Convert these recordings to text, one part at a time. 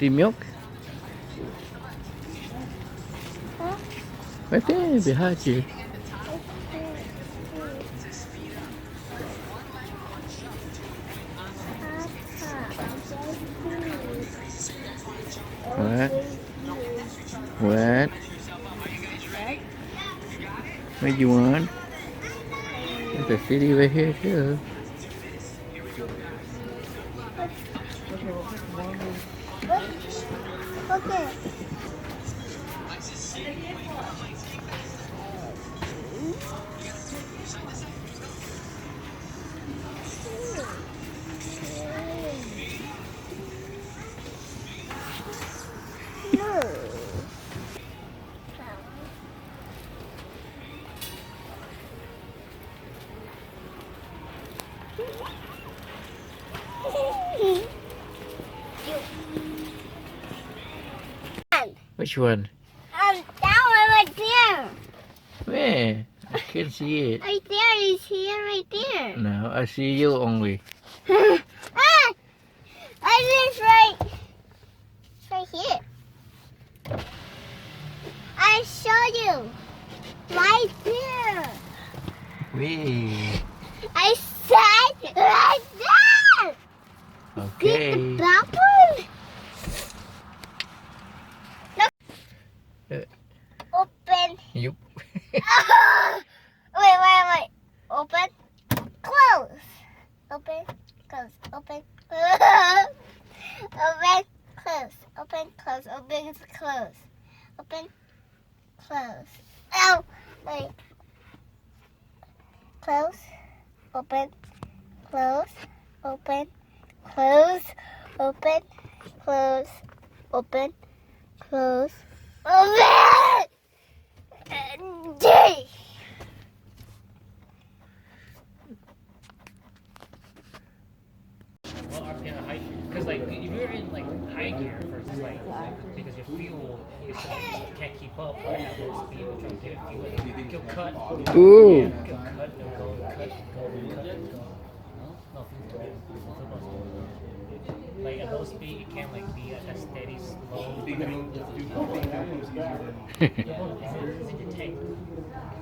Steam milk? Huh? Right there, behind you. What? What? What you want? There's a city right here too. Okay. Which one? That one right there. Where? I can't see it. Right there. You see it right there. No, I see you only. Ah! I right. It's right here. I show you. Right there. Where? I said right there. Okay. See the black one? Look. Open. Yup. Wait. Open. Close. Open. Close. Open. Open. Close. Open. Close. Open. Close. Open. Close. Oh, wait. Close. Open. Close. Open. Close. Open. Close. Open. Close. Open! D! Well, in a high, because like if you're in like high gear versus like because your fuel is can't keep up right at low speed, which I'm getting fuel, you'll cut. Ooh. You'll cut, you'll go, cut, go, cut, go. No, like at low speed, you can't like be at a steady slow. Yeah, it's in your tank.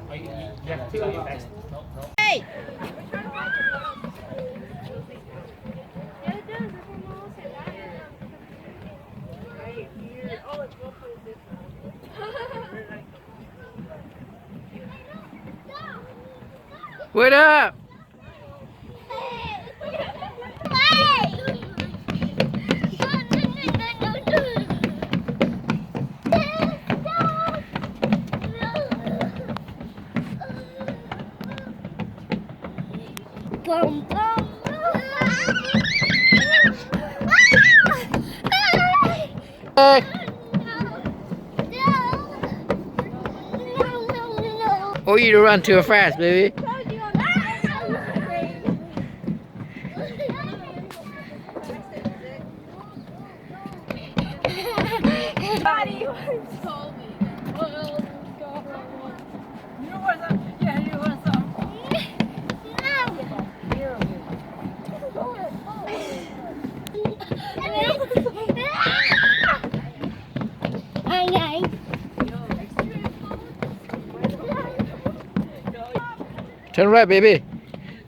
Oh, you have to take out your back. No. Hey! What up? Boom, boom. Hey. No. Oh, you run too fast, baby. Body told me. You want some? Yeah, you want some? Turn right, baby.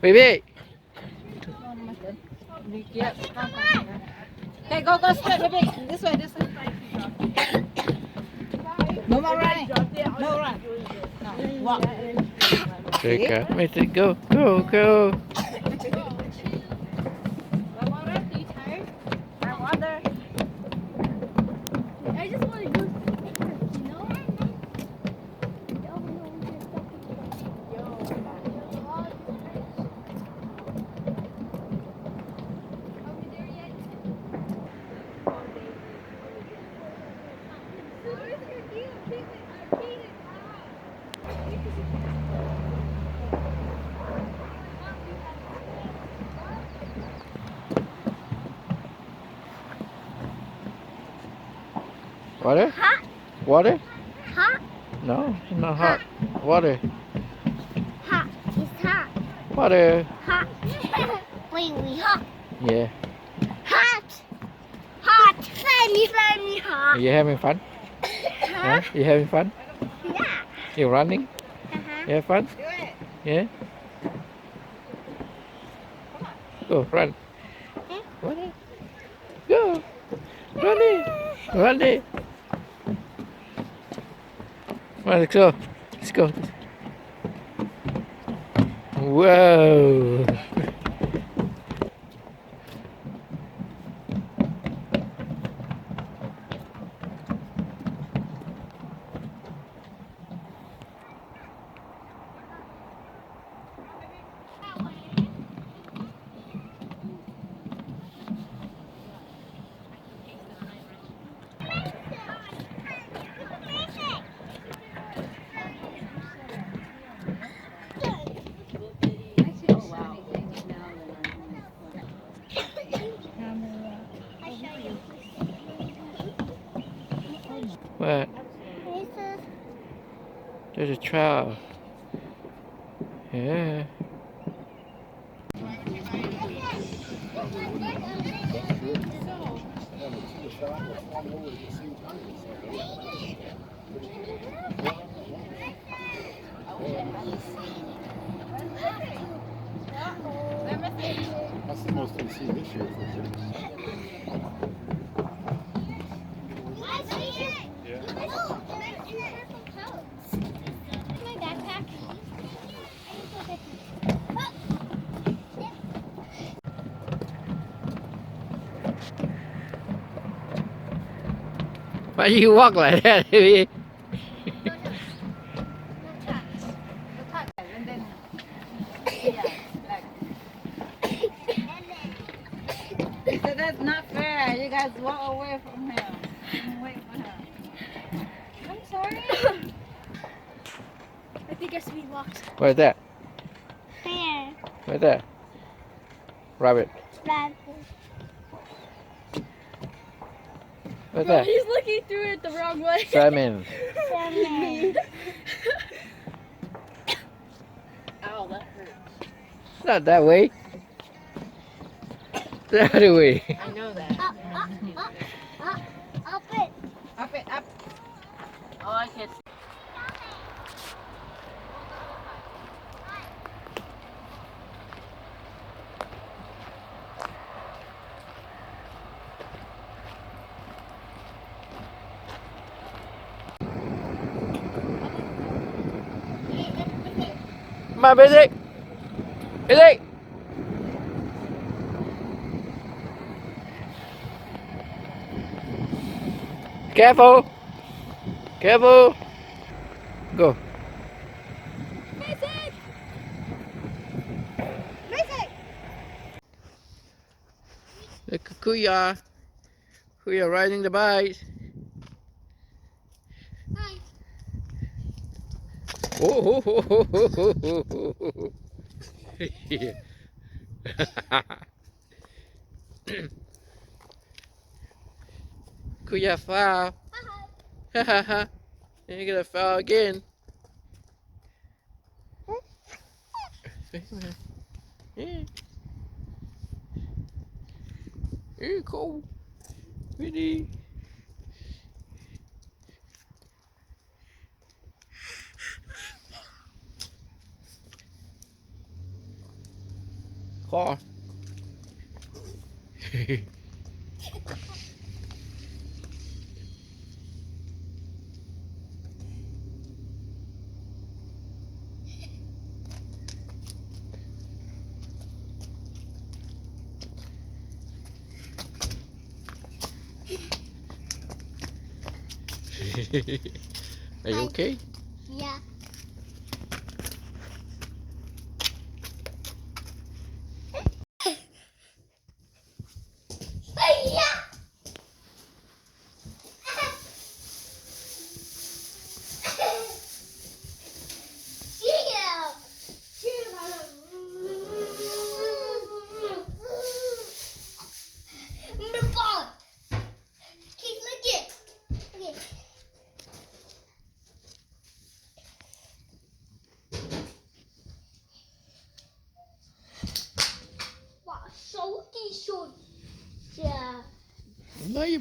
Baby. Yep. Okay, go straight, baby. This way. No more running. No run. No, walk. Take out. Macek, go. Water, you tired? Water. I just want to go, you know? Water? Hot? Water? Hot? No, it's not hot. Water. Hot. It's hot. Water. Hot. Wait, we hot. Yeah. Hot. Hot. Are you having fun? Huh? You having fun? Yeah. You running? Uh-huh. You have fun? Do it. Yeah? Go, run. Run. Go. Run it. Run it. Right, let's go. Let's go. Whoa. What? There's a trout. Yeah. That's the most we've seen this year for sure. My backpack. Why do you walk like that? And then, yeah, like. He said, that's not fair. You guys walk away from him. Wait for him. I'm sorry. I think I we walked. Where's that? Here. Where's that? Rabbit. What's that? He's looking through it the wrong way. Salmon. Ow, that hurt. Not that way. That way. I know that. Up it. Up it, up. Oh, I can't see. Come on, Busy. Busy. Careful. Careful. Go. Macek. The Kuya. Kuya riding the bike. Hi. Oh, ho, ho, ho, ho, ho, ho, ho, ho. Kuya foul. Ha ha ha. You're gonna foul again. Yeah. Here you go. Ready. Car. Are you okay? Yeah.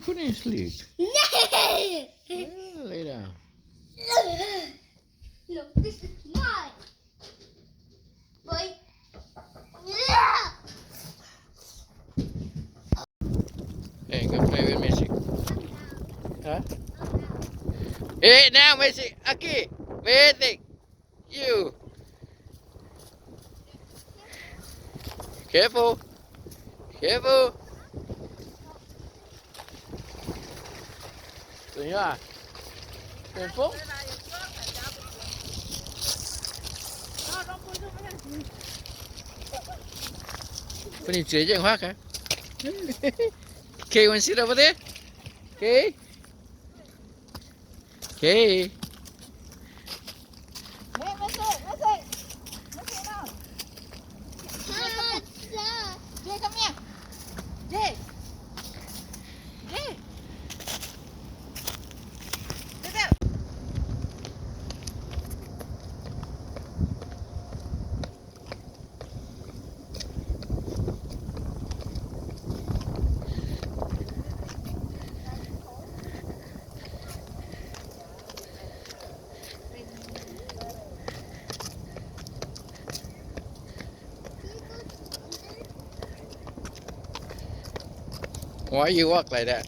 put him to sleep. No. Well, lay down. No, this is mine. Boy. Yeah. Hey, go play with Macek. Huh? Hey, now Macek. Okay. Macek. You. Careful. Careful. Tụi à? Tụi Phúc. Put him to the young hawk, huh? Okay, want to sit over there? Okay. Okay. Hey, Macek, Macek. Macek now. Jay, come here. Jay. Jay. Sit down. Why you walk like that?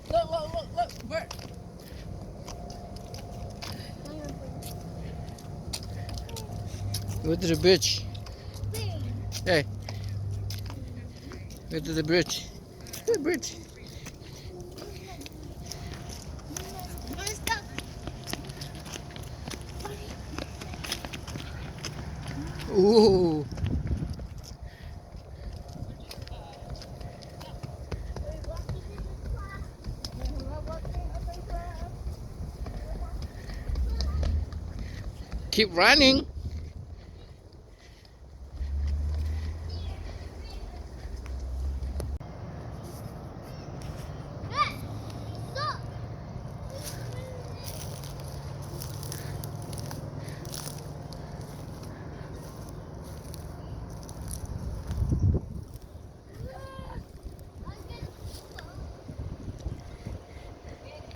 Look, Bert. Go to the bridge. Hey. Go to the bridge. To the bridge. Ooh. Keep running.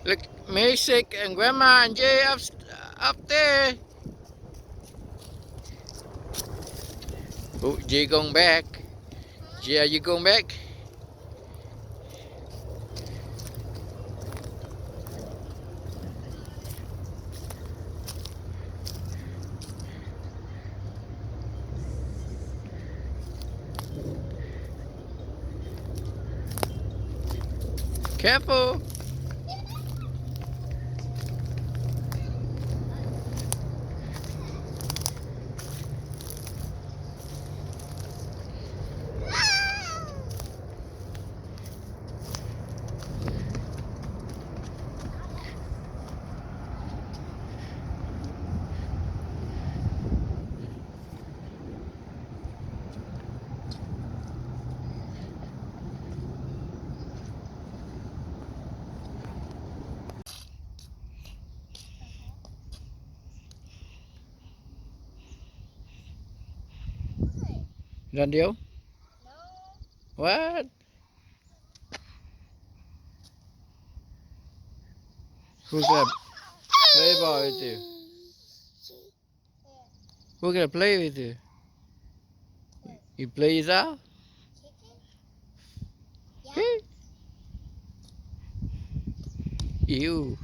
Look, Macek and Grandma and Jay up there. Oh, Jay going back. Jay, are you going back? Careful. Done deal? What? Who's gonna play ball with you? Who's gonna play with you? You play it out? Okay. You.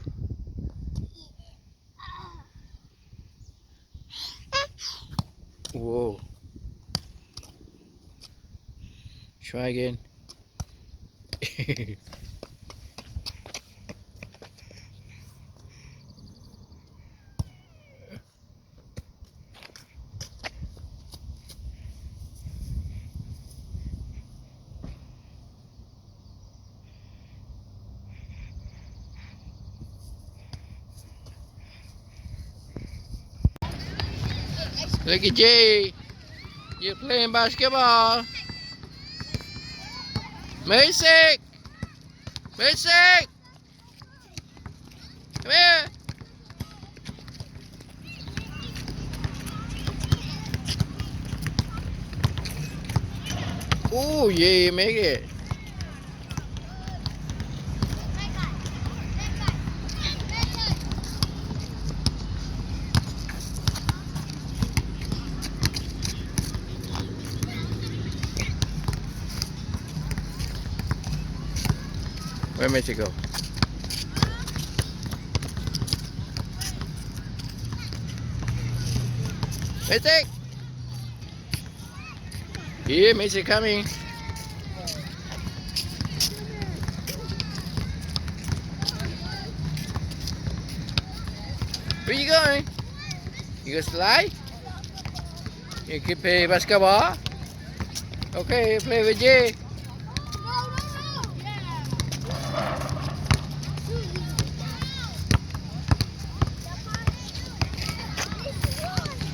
Whoa. Try again. Look at Jay. You're playing basketball. Macek! Macek! Come here! Oh, yeah, you make it. Where Macek go? Macek! Here, Macek coming. Where you going? You gonna slide? You can play basketball? Okay, play with Jay.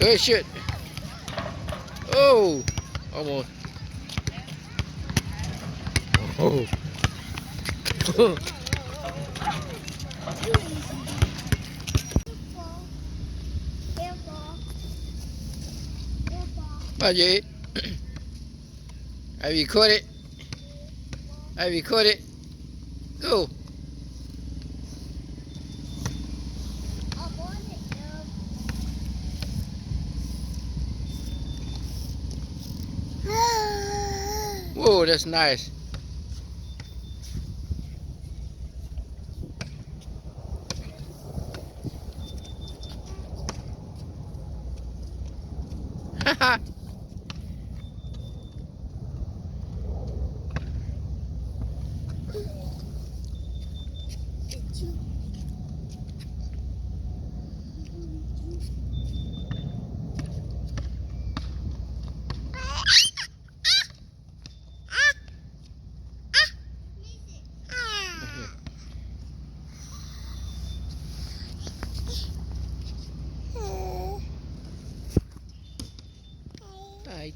Oh, shit. Oh, almost. Oh. Bye, Jay. I record it. I record it. Go. Whoa, that's nice.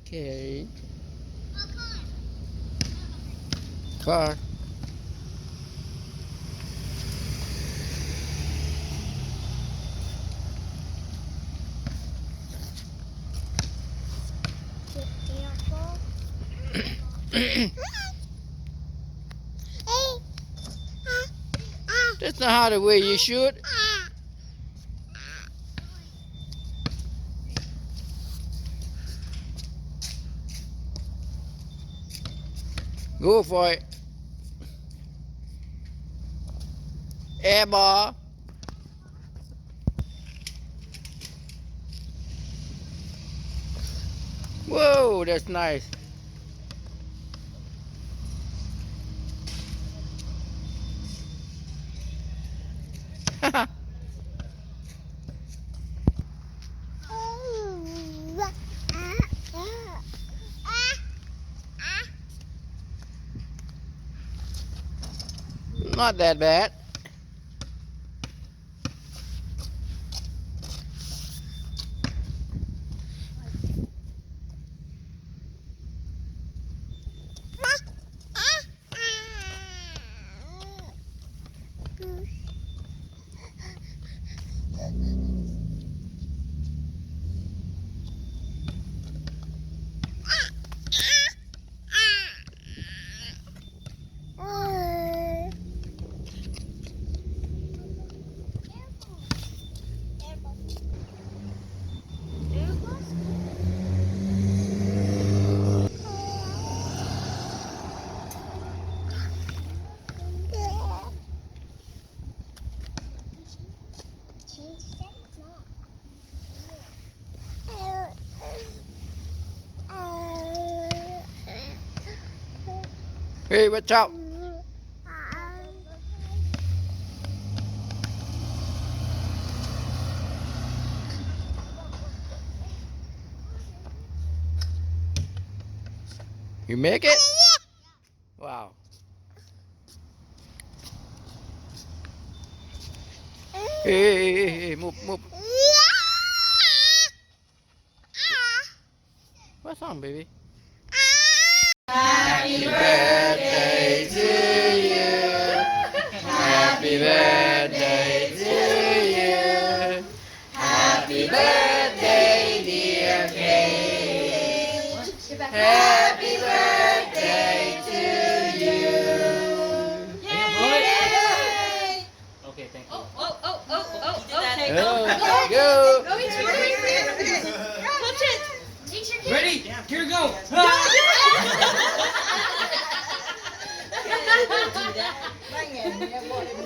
Okay. Car. That's not how the way you shoot. Go for it. Air ball. Whoa, that's nice. Not that bad. Hey, watch out. You make it? Wow. Hey, move, move. What's wrong, baby? Happy birthday to you. Happy birthday to you. Happy birthday, dear Kate. Happy birthday go. Go eat your cake. Touch it. Eat your cake. Ready? Here we go.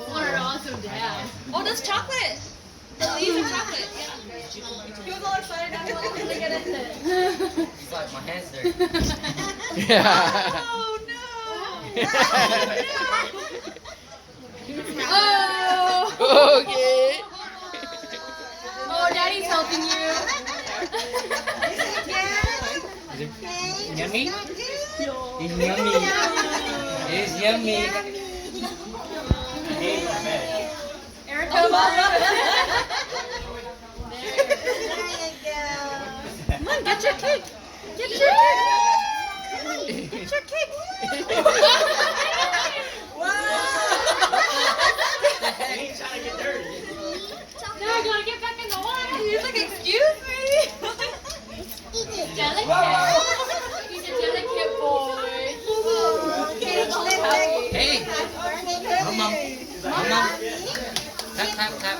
What an awesome dad. Oh, that's chocolate. The leaves are chocolate. Yeah. He was all excited. I wanted to get into it. It's like my hands dirty. Yeah. Oh no. Oh. Okay. Oh, Daddy's helping you. Is it yummy? It's yummy. It's yummy. Erica, come on, get your cake. Get your cake. Get your cake. He's trying to get dirty. Now I gotta get back in the water. He's like, excuse me. Delicate. He's a delicate boy. Hey. Mom. Tap.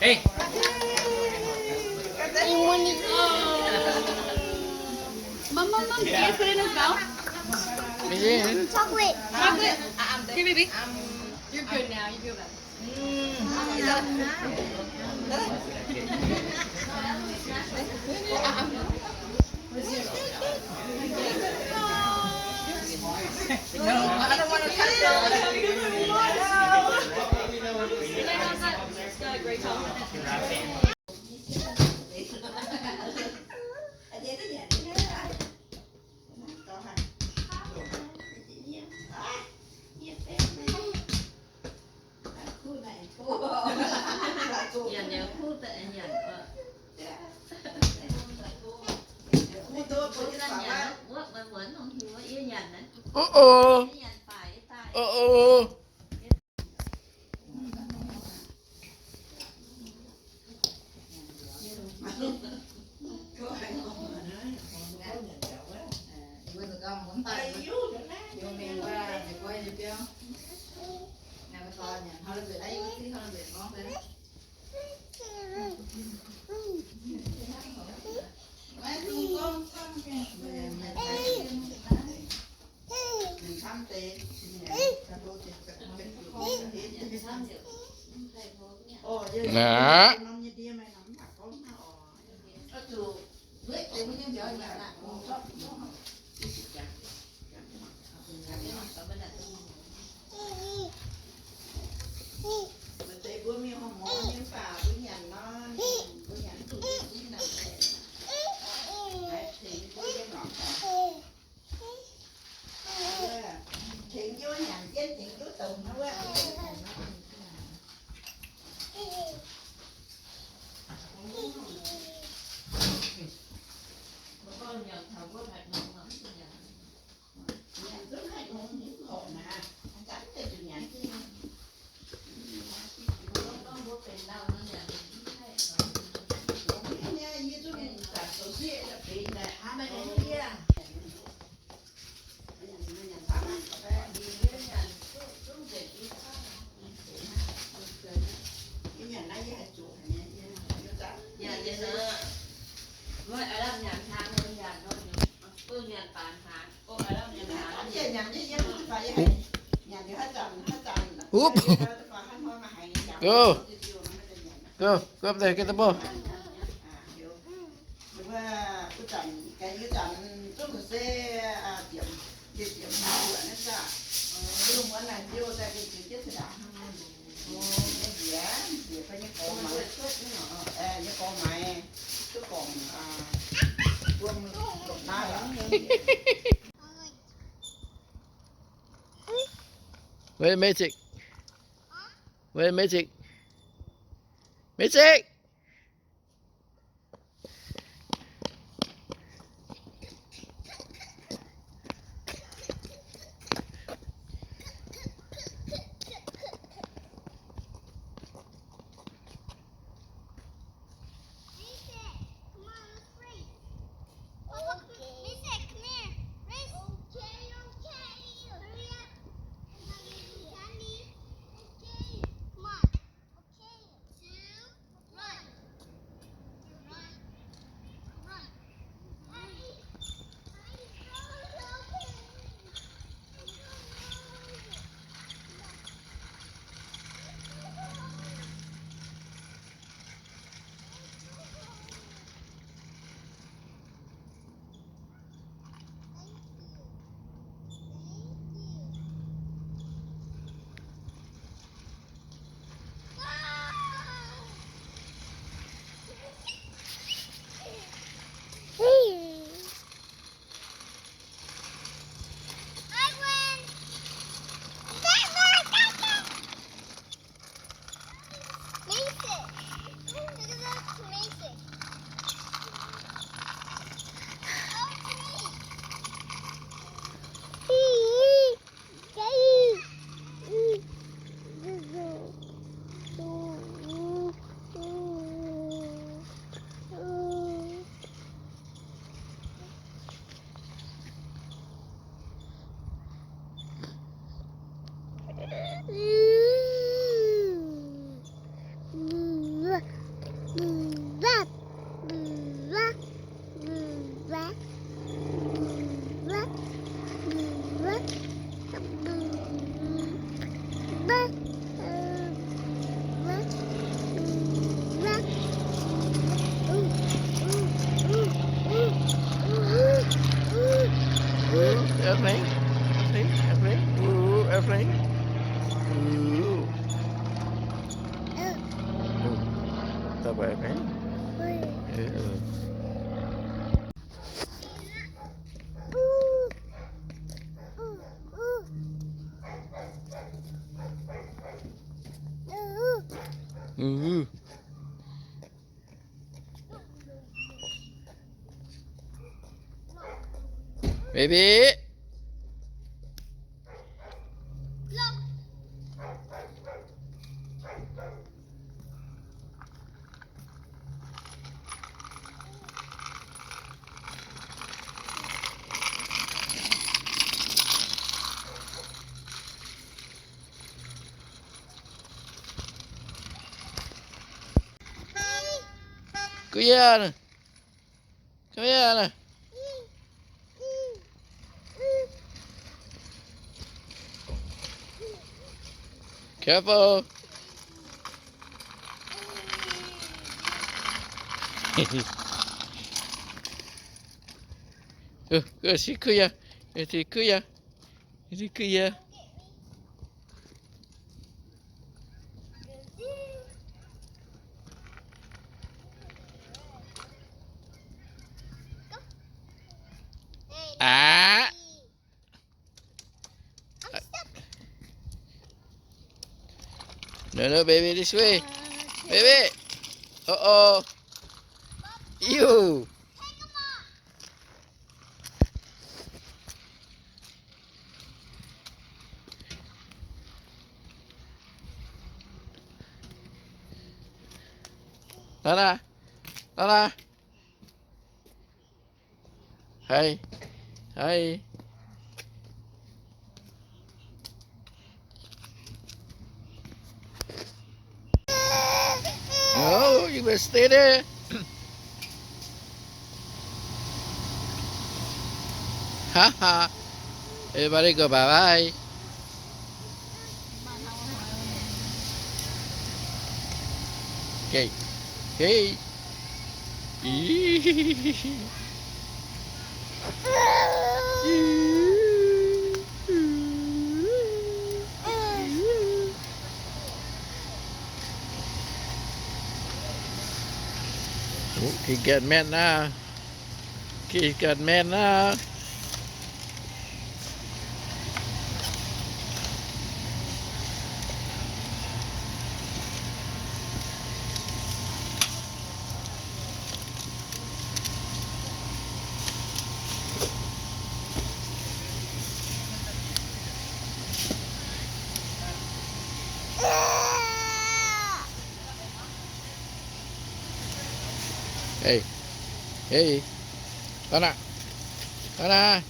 Hey. Mom, can you put it in his mouth? Mien. Chocolate. Here, baby. You're good now. You feel better. I don't want to touch Great job. Dành nhờ khu tự nhận vợ mình vẫn không hiểu yêu nhận đấy Uh-oh. nhận phải tại Uh-oh. Nè. Whoop. Go. Go up there, get the ball. Where's Macek? Where's Macek? Macek! Airplane. Airplane. Ooh, airplane. Ooh. Tao về phải. Baby. Come here nè. Come here nè. Careful. Sikuya. Sikuya. Sikuya. À. No, baby, this way. Baby. Uh-oh. You. Nana. Nana. Hey. Hey. No, you better stay there. Ha. Everybody go bye-bye. Okay. Okay. He got mad now. He got mad now. Hey. Hey. Nana. Nana.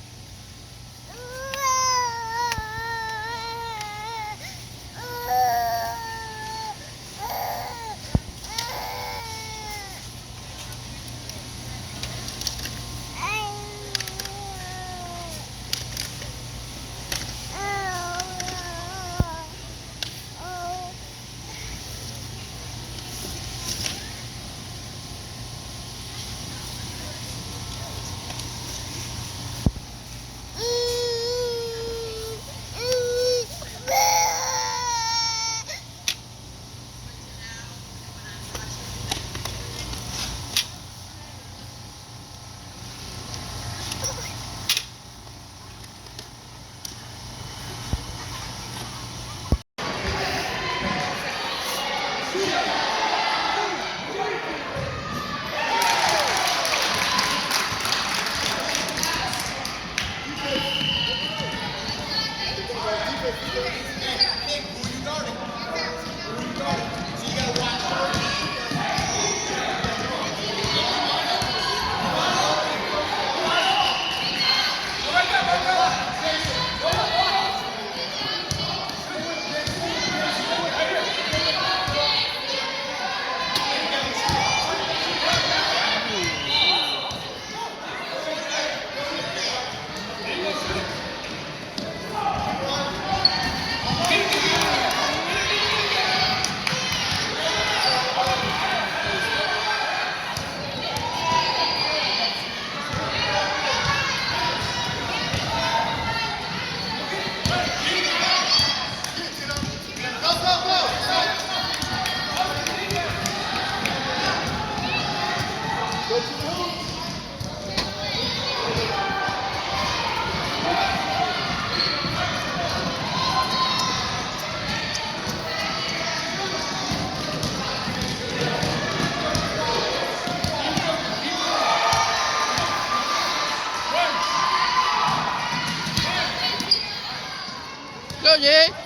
go, Jay.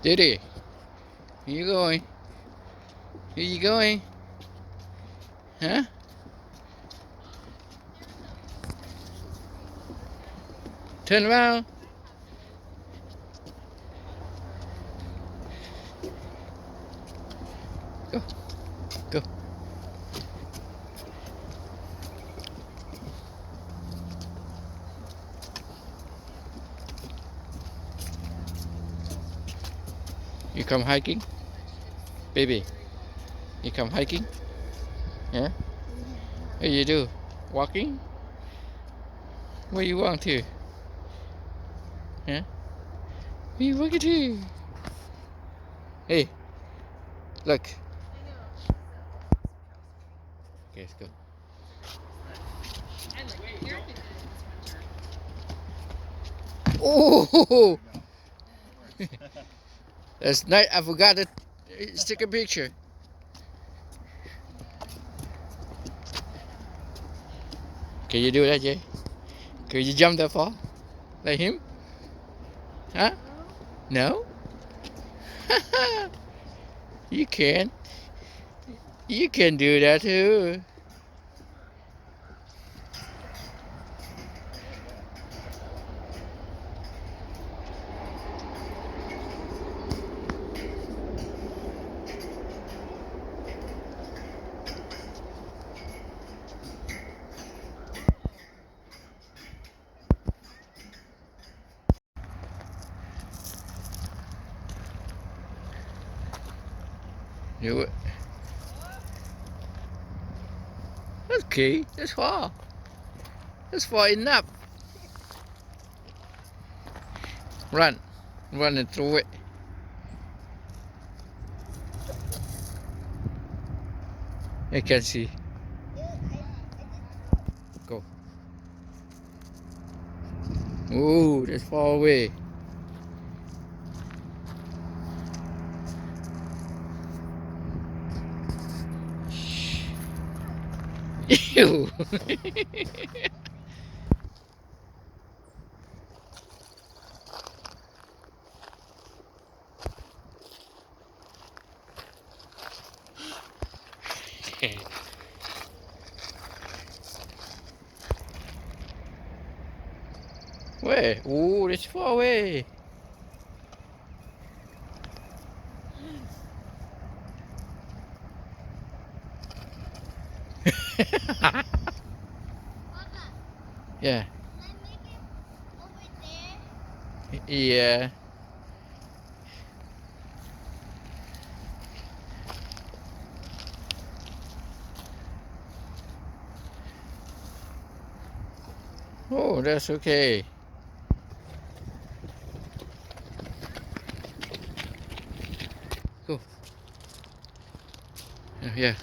Diddy, where you going? Where you going? Huh? Turn around. Go. Go. You come hiking? Baby, you come hiking? Yeah? What you do? Walking? Where you want to? Yeah? Where you walking to? Hey, look. Okay, let's go. Oh! That's nice. I forgot to take a picture. Can you do that, Jay? Can you jump that far? Like him? Huh? No? You can. You can do that too. Do it. Okay, that's far. That's far enough. Run. Run and throw it. I can see. Go. Oh, that's far away. Ew. Where? Oh, that's far away. Yeah. Yeah. Oh, that's okay. Go. Yeah.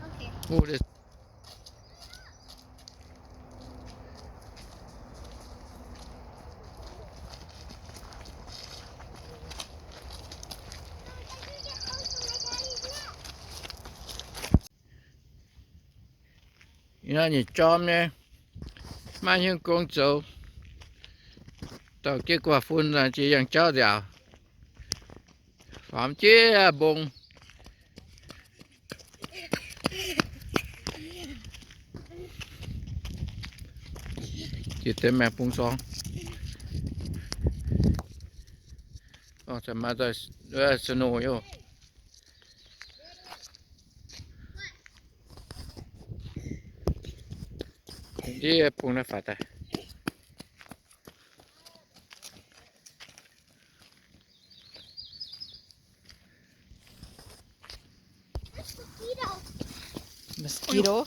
Okay. Oh, that's. You nhìn chom nè, mang những con trâu, tàu kết quả phun là chỉ dành cho dạo, phạm chế bùng, chỉ tên mẹ bùng xong, sẽ mà tới sân nổi vô, chỉ bùng là phải ta. Mosquito.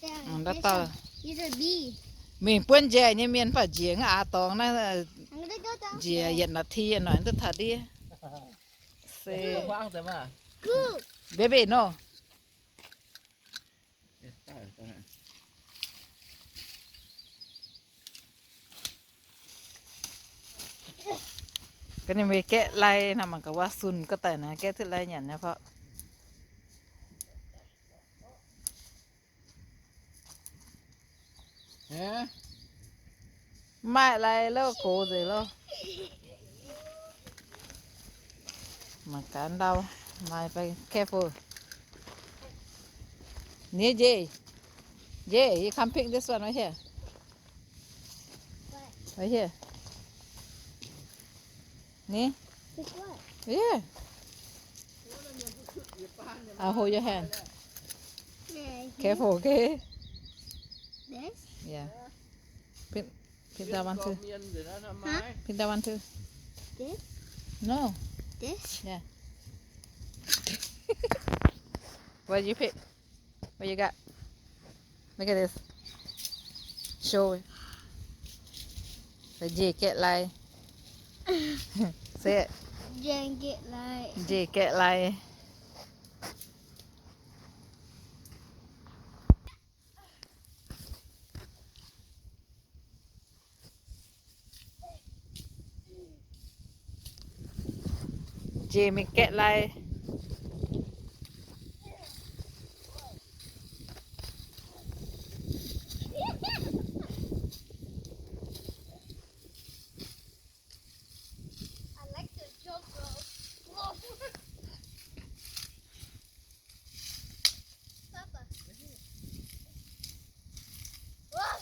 Yeah, That's all. these are bees. Mình quên dè như miền phải giếng tòng nó I'm gonna go down. dè hiện là thi nói rất thật đi. Say, Good. baby no. Cái này mình kẹt lai nằm cáiว่าซุนก็แต่นะแกที่ไรอย่างนี้เพราะ Yeah. mai lại lo cổ rồi lo makan đâu mai phải careful near Jay you come pick this one right here right here Nè yeah I'll hold your hand careful okay This? yeah pick that one too Huh? pick that one too This? no This? yeah what did you pick what you got look at this show it the J get like say it Then get like J get like J make get like I like the jump rope. Whoa. Papa. Whoa.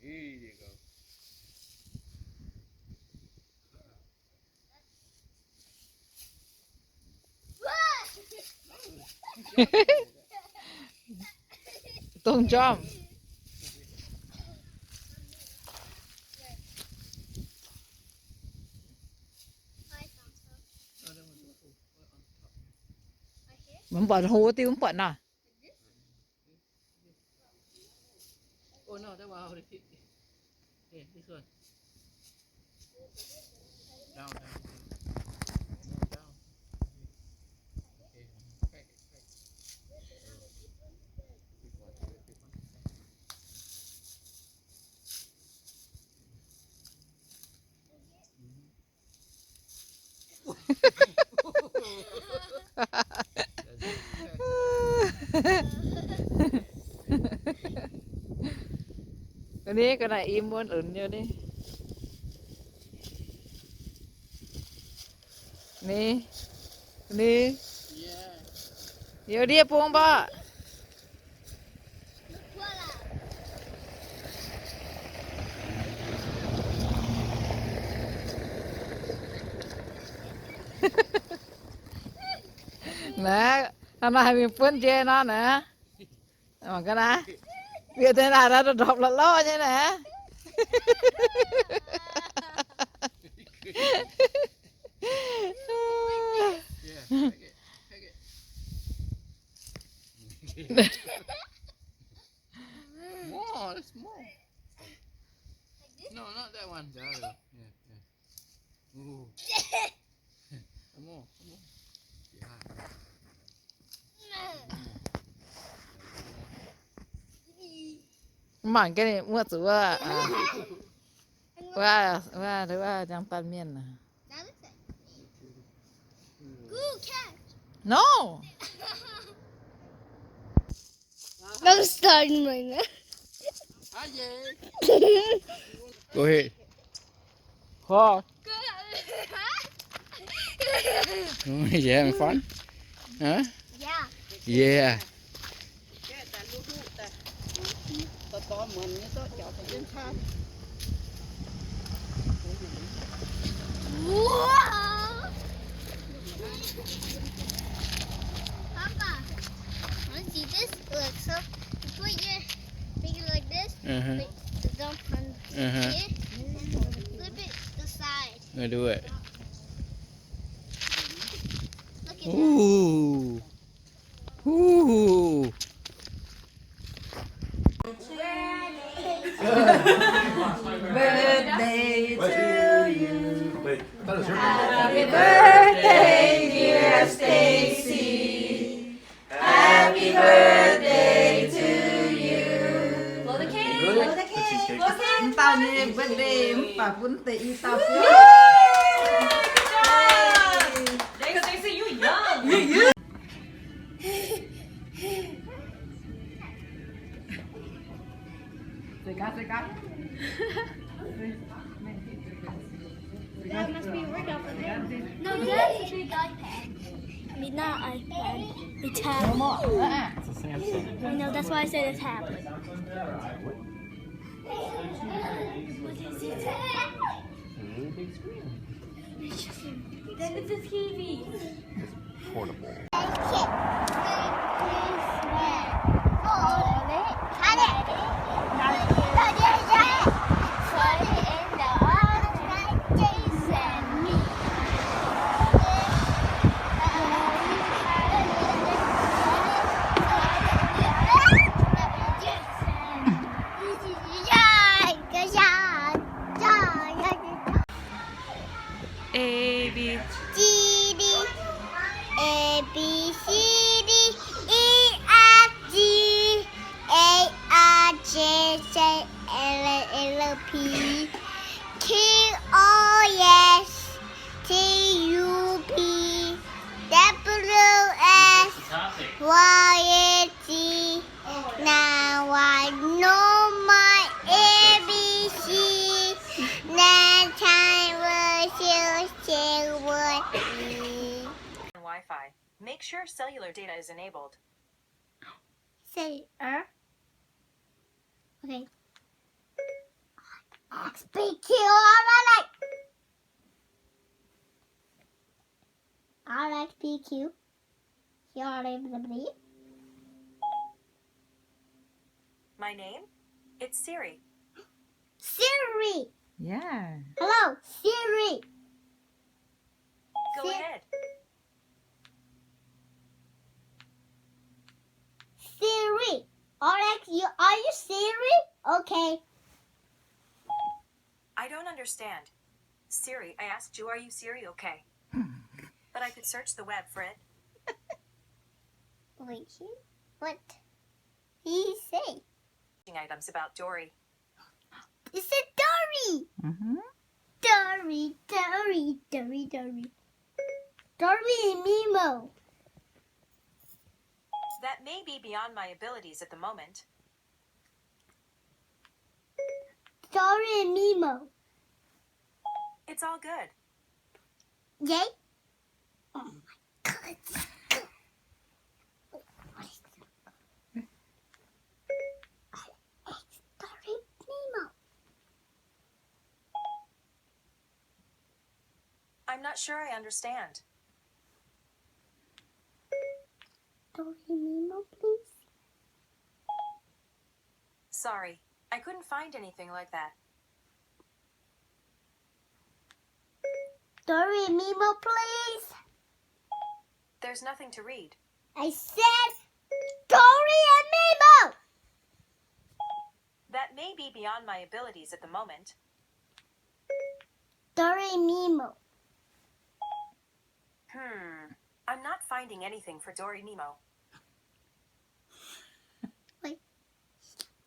Here you go. don't jump mình bận hồ tiêu mình bận à Oh no, that one. Here, this one. Down, down. No, down. Okay, crack it, crack it. Big one, big one. cái này im muốn ẩn vô đi nè nè Yeah. vô đi buông ba nè thằng này mình phun chê nó nè mà cái này việc thế nào ra được đọc là lo như nè Yeah, take it, take it. More, that's more. No, not that one. The other. Yeah, yeah. Ooh. Some more, some more. Yeah. mảng cái này mua từว่าจังปันเมียนนะ Now look at Ooh, cat. no I'm starting right now. Hi, Jay. Go ahead. พอ You having fun? Huh? Yeah. Yeah. Whoa! Papa, want to see this? Look, so you put your finger like this, Uh-huh. put the dump on Uh-huh. here, and flip it the side. Gonna do it. Look at that. Ooh. Ooh. birthday to you Wait, I thought it was your happy birthday dear Stacy happy birthday to you Blow the cake. Really? Blow the The cake. cheesecake. Blow the cake. tao như birthday bà vốn tỷ tao phiếu Jacob, they say you're young. That must be a workout for him. No, that's a big iPad. I mean, not iPad. A tablet. It's a Samsung. I know, that's why I said a tablet. Really big screen. Then it's a TV. It's portable. A, B. G, D, A, B, C, D, E, F, G, A, R, J, J, L, P, Q, R, S, T, U, P, W, S, Y, Z. Now I know my ABC. Next time we'll still with me. Wi-Fi. Make sure cellular data is enabled. Say, okay. XPQ, I like PQ. Here are the My name? It's Siri. Siri. Yeah. Hello, Siri. Go ahead. Siri. Alex, are you Siri? Okay. I don't understand. Siri, I asked you, are you Siri? Okay. But I could search the web for it. Wait, what did he say? Items about Dory. It said Dory. Mm-hmm. Dory, Dory, Dory, Dory. Dory and Mimo. That may be beyond my abilities at the moment. Dory and Mimo. It's all good. Yay? Oh my God. Dory Mimo. I'm not sure I understand. Dory Mimo, please. Sorry, I couldn't find anything like that. Dory and Mimo, please. There's nothing to read. I said Dory and Mimo. That may be beyond my abilities at the moment. Dory and Mimo. I'm not finding anything for Dory Nemo. Wait.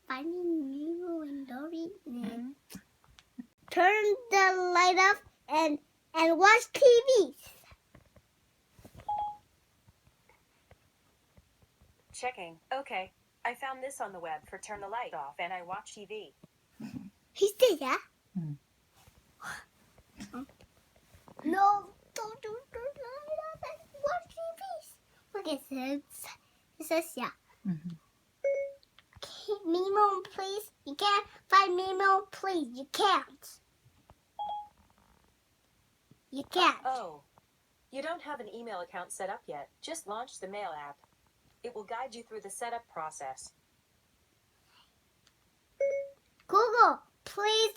Finding Mimo and Dory. Turn the light off and watch TV. Checking. Okay. I found this on the web for turn the light off and I watch TV. He did that? Mm. No, don't turn the light off and watch TV. Look, it says yeah. Mm-hmm. Okay, Mimo, please. You can't find Mimo, please. You can't. You can't. Oh. You don't have an email account set up yet. Just launch the mail app. It will guide you through the setup process. Google, please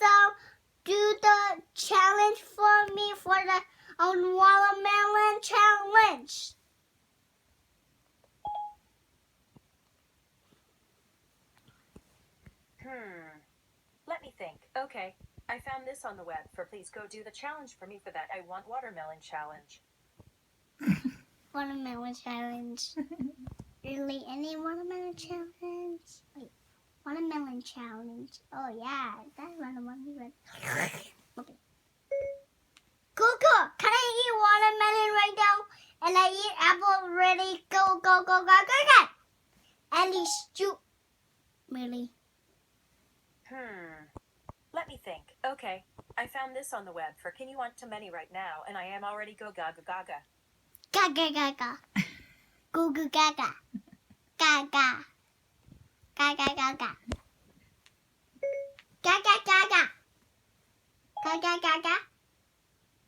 do the challenge for me for the watermelon challenge. Let me think. Okay. I found this on the web for please go do the challenge for me for that I want watermelon challenge. Watermelon challenge. Really, any watermelon challenge? Wait, watermelon challenge. Oh yeah, that's watermelon. Okay. Google, can I eat watermelon right now? And I eat apple ready. Go, go, go, go, go, go. And he shoot. Really? think. Okay, I found this on the web for can you want to many right now, and I am already go gaga gaga. Gaga gaga. Goo goo gaga. Gaga. Gaga gaga. Gaga gaga. Gaga gaga.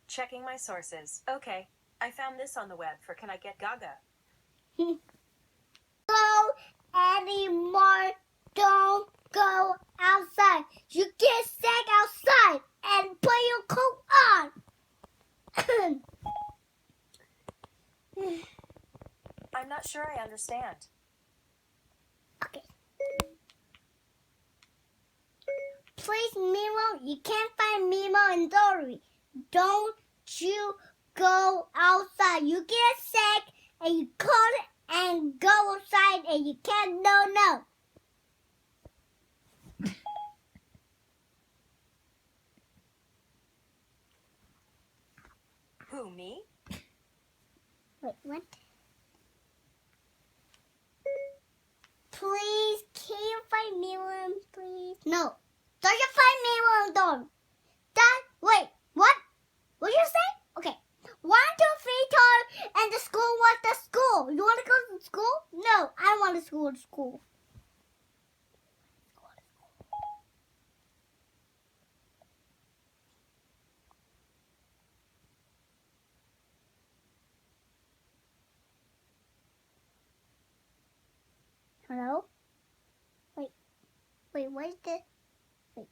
Checking my sources. Okay, I found this on the web for can I get gaga? Go anymore. Don't go outside. You get sick outside and put your coat on. I'm not sure I understand. Okay. Please, Mimo, you can't find Mimo and Dory. Don't you go outside. You get sick and you cold and go outside and you can't no. Who, me? Wait, what? Please, can you find Mimo, please? No. Don't you find Mimo and Dory. Wait, what? What did you say? Okay. 1, 2, 3, time, and the school was the school. You want to go to school? No, I want to go to school. Hello? Wait, what is this? Wait,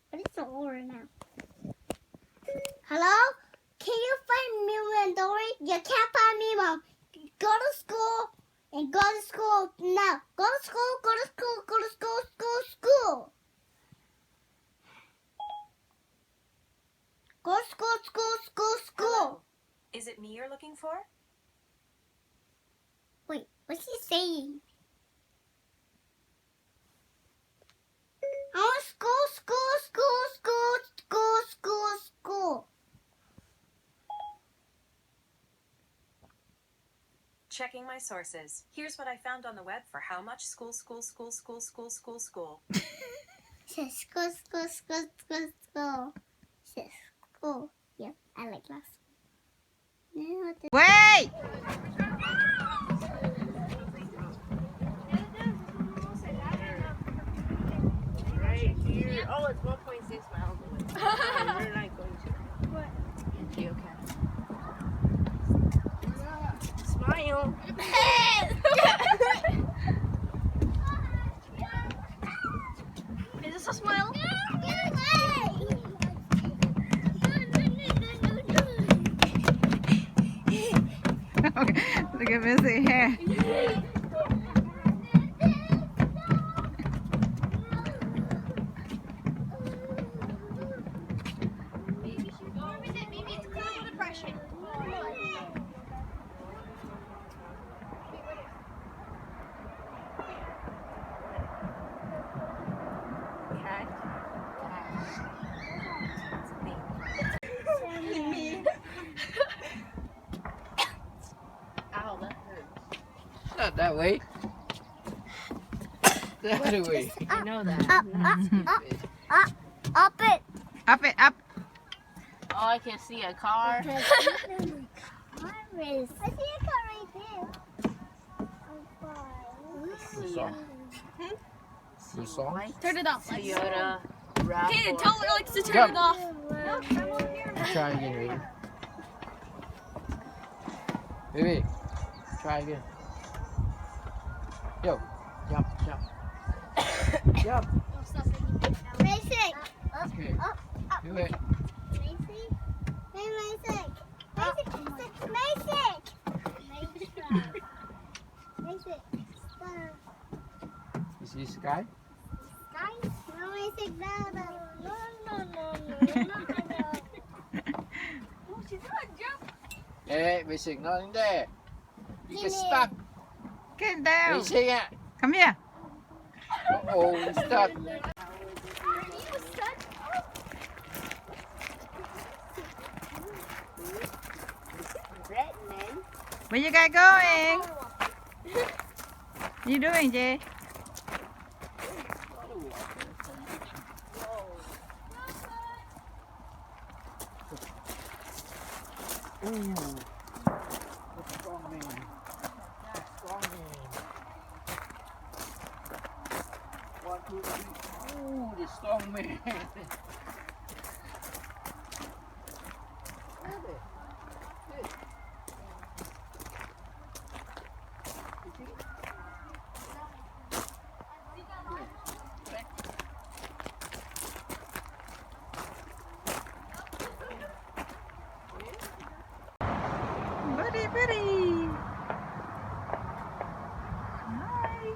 what is the order now? Hello? Can you find Mimo and Dory? You can't find Mimo. Go to school and go to school now. Go to school, go to school, go to school, school. Go to school. Hello. Is it me you're looking for? Wait, what's he saying? I want school. Checking my sources. Here's what I found on the web for how much school. Says school. Says school. Yep, I like that. Wait! Right here. Oh, it's 1.6 miles away. We're not going to. What? Okay. Smile. Is this a smile? Okay, look at Missy here. Maybe it's clinical depression. Ow, that hurts. Not that way. That way. You know that. Up it. Up it, up. Oh, I can see a car. I see a car right there. Good song. Good song. Turn it off. Toyota Hey, RAV4. tell Alex to turn Jump. it off. Try again, baby. Try again. Yo, jump. Jump. Macek. Okay. Do it. Macek. Hey, Macek. Macek. Stop. You see sky? Guys, no, Macek, no. Oh, she's gonna jump. Hey, Macek, not in there. You get Give me stuck. Get down. Macek, Come here. oh, you're stuck. Where you guys going? What you doing, Jay? Ooh. The strong man. Strong man. 1, 2, 3. Ooh, the strong man. Buddy, buddy. Hi.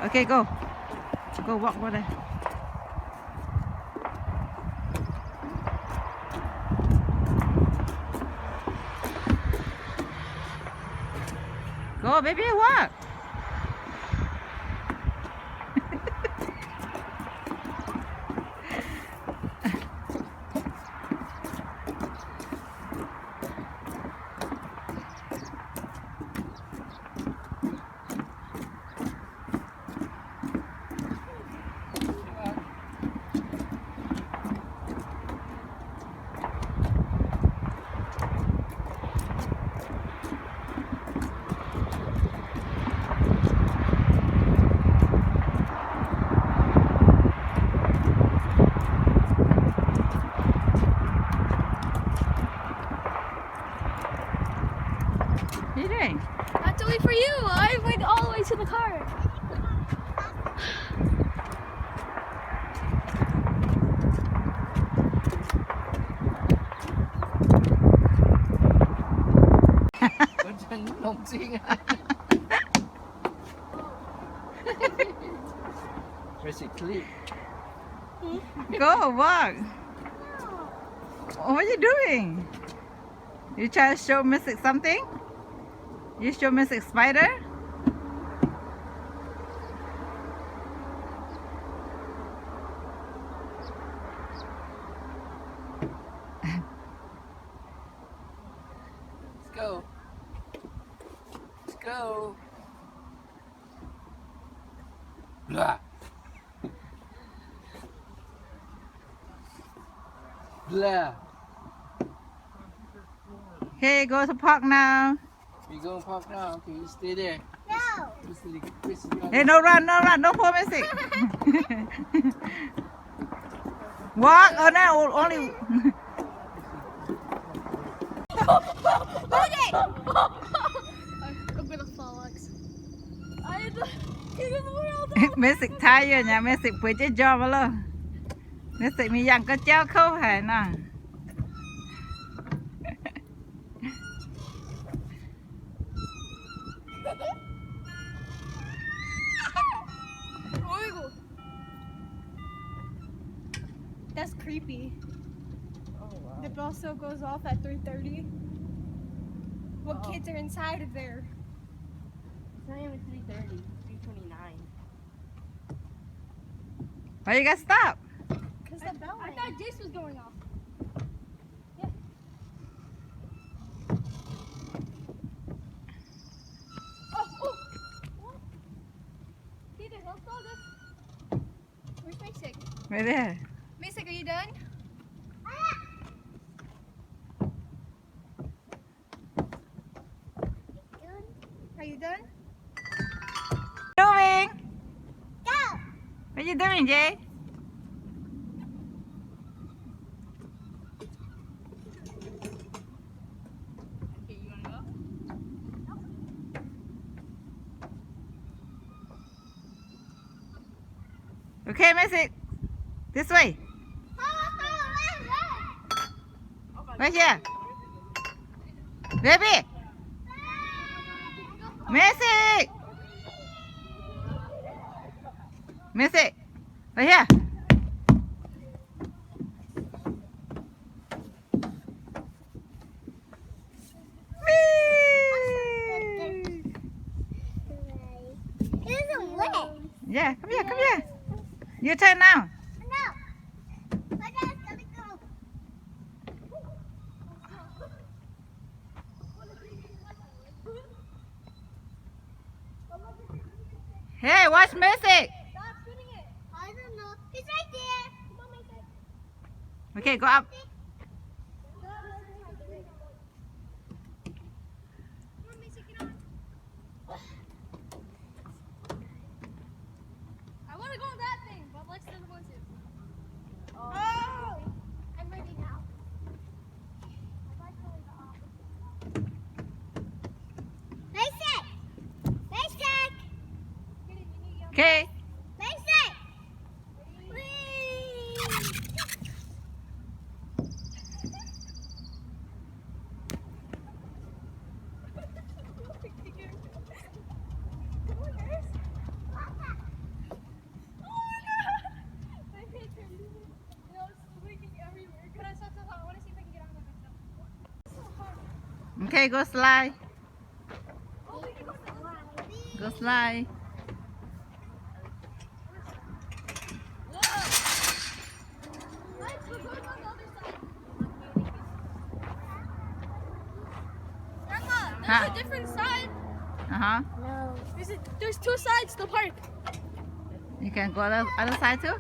Okay, go. Go walk over there. Go, baby, walk. What are you doing? I have to wait for you. I went all the way to the car. Con chân nồng xinh. Basically. Go, walk. What are you doing? You try to show Macek something? You show Macek spider? Let's go. Let's go. Blah. Blah. Okay, go to park now. We go park now. Okay, you stay there. No. Hey, no run, no run. Don't pull Macek. Walk. Oh, no, only. I'm gonna fall, Alex. I had the king of the world. Macek tired nha. Macek phải chơi job mà lo. Macek mi yang có treo khâu hả nè. That's creepy. The bell still goes off at 3:30. What kids are inside of there? It's not even 3:30. It's 3:29. Why you gotta stop? Because the bell. I thought Jace was going off. Where's Macek? Right there. Macek, are you done? Are you done? Doing? Go. What you doing, Jay? Okay, you wanna go? Okay, Macek. This way. Right here. Baby. Macek. Macek. Right here. Whee! This is wet. Yeah, come here, come here. Your turn now. No. But that's gonna go. Hey, watch Macek. Stop shooting it. I don't know. He's right there. Come on, Macek. Okay, go up. Come on, Macek, get on. I wanna go on that thing, but Lex doesn't want to. Oh! I'm ready now. Macek! Macek! Okay. Macek! Whee! Okay, go slide. Go slide. There's Huh? a different side. Uh-huh. No. There's two sides to the park. You can go the other side too?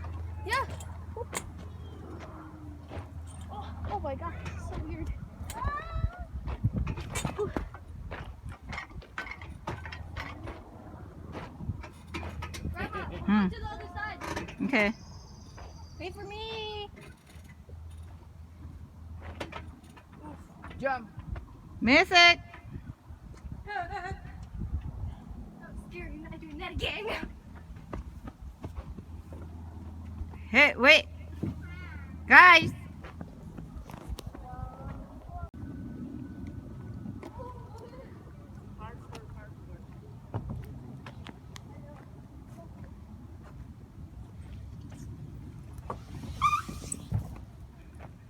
Yeah. Oh my god, it's so weird. Hmm. To the other side. Okay. Wait for me. Jump. Macek. That was scary. I'm not doing that again. Hey, wait. Guys.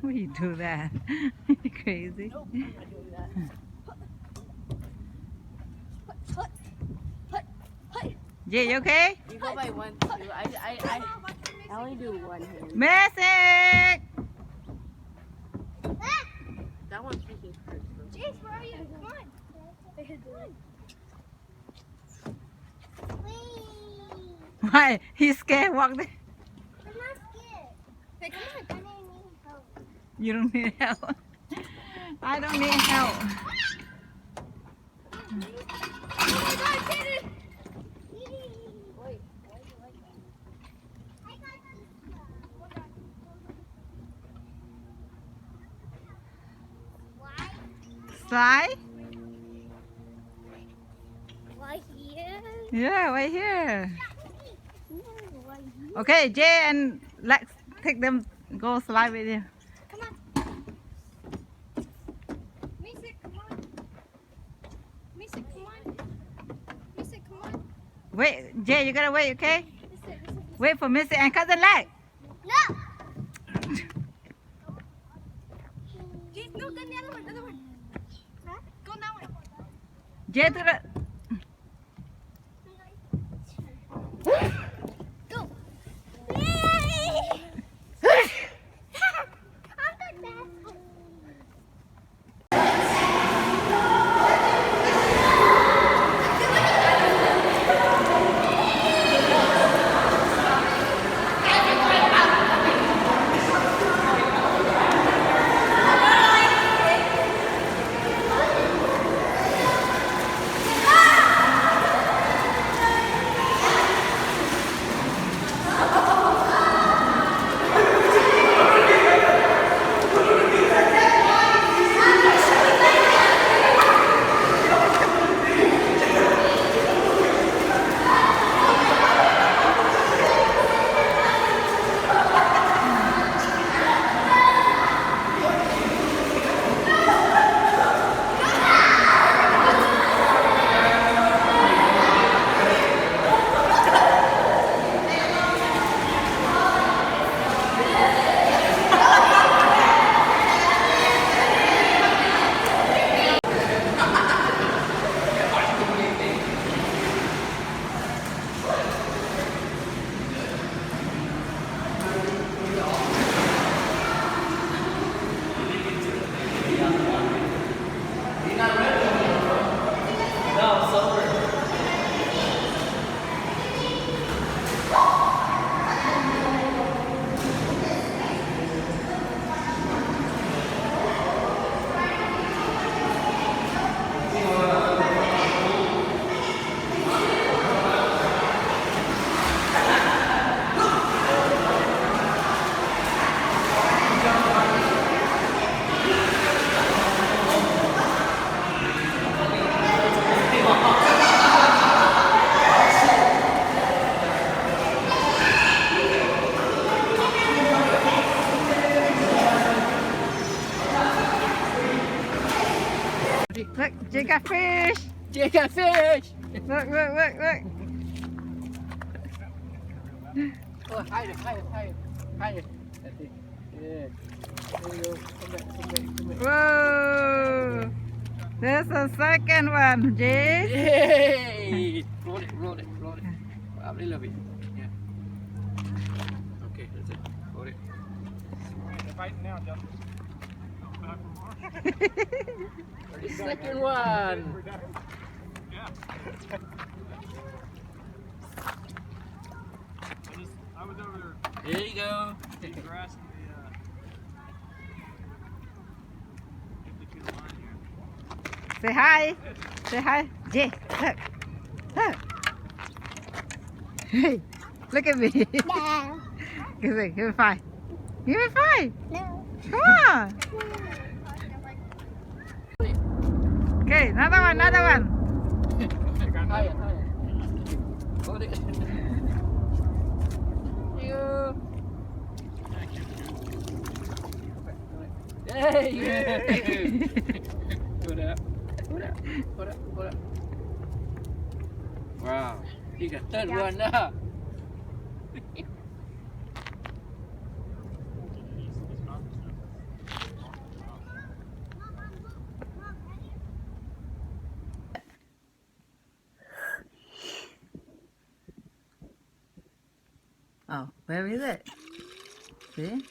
Why you do that? You crazy? Jay, you okay? You go by one, two. I only do one hand. Macek. That one's freaking hurt. Jace, where are you? Come on. Whee! Why? He's scared. Walk there. I'm not scared. Hey, come on. I didn't need help. You don't need help. I don't need help. Oh my god, Kaden! Wait, why do you like that? I got this Why? Slide? Why here? Yeah, right here. Why here? Okay, Jay and Lex, take them, go slide with you. Come on. Macek, come on. Macek, come on. Macek, come on. Wait, Jay, you gotta wait, okay? This is it. Wait for Missy and cousin Lex. No! Jace, no, then the other one, Huh? Go that way. Jay to the. Go! Yay! I'm the best. Jay got fish. Jay got fish. Look, look, look, look. Oh, higher. That's it. Yeah. There you go. Come back. Whoa. There's a second one, Jay. Yay! Roll it. Up a little bit. Yeah. Okay, that's it. Roll it. They're biting now, Justin. The second one. I was over there There you go. grassing the two line here. Say hi. Say hi. Jay, look. Look. Hey, look at me. No. Give me five. Give me five. No. Come on. Okay, another one. Higher. Hold it. You. Hey! Put up. Wow. He got third one now. Oh, where is it? See?